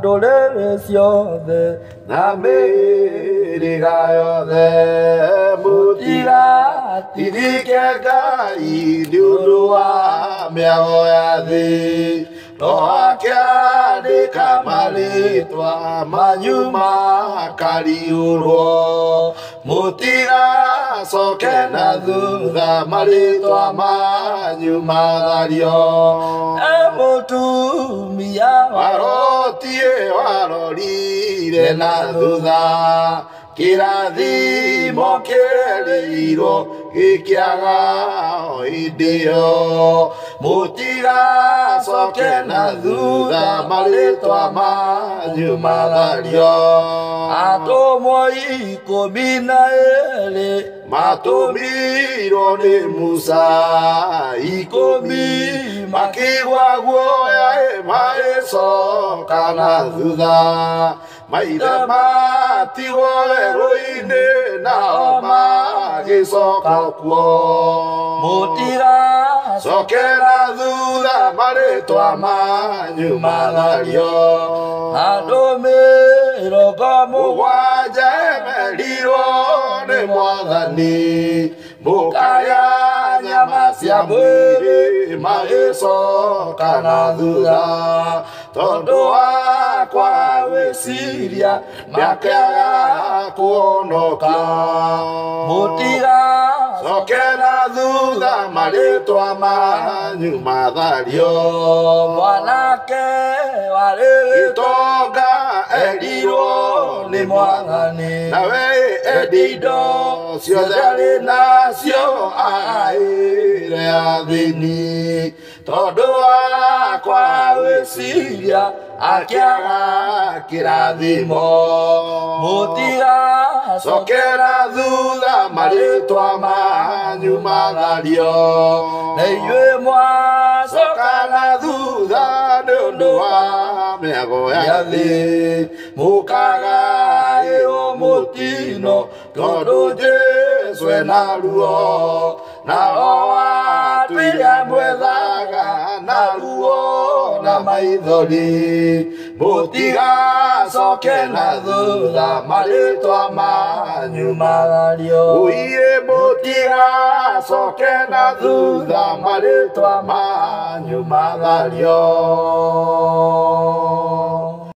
dolesio de America de Mutiga Tidika Idua Miaoya de Loakia de Kamalitwa Manyuma Kariuro Mutiga Sokena Duda Malitwa Manyuma Dario Amotu Mia Warotie Warorire na Duda Kiradimo Keliro Ikiaga Oidio Mutiga Sokena Duda Malitwa Manyuma Dario Atomo Ikomina Ele Matomiro ne Musa Ikomi Makiwa Goya Maeso Kana Duda Maida Mati Roine Naoma Giso Kakwo Mutira Sokena Duda Mareto Amanyu Malario Adome Rogomo Waja Meliro Ne Mwadani Mukaya Nyamasia Bwere Maeso Kana Duda Tondoa Kwa Wesiria Miakea Kuonoka Mutira Sokena Duda Mareto Amanyu Malario Mwanake Wale Itoga Ediro Ni Mwadani Nawe Edido Siodale Nasio Aire Adini Todoa Kwa Wesiria Akiaga Kiradimo Mutira Sokena Duda Mareto Amanyu Malario Neyue Mwa Sokana Duda Nondoa Meagoya de Mukaga Eo Mutino Todo Jesuena Luo Naoa Tuya Muedaga Naluo Na Maidoli Mutiga Sokena Duda Mareto Amanyu Malario Uye Mutiga Sokena Duda Mareto Amanyu Malario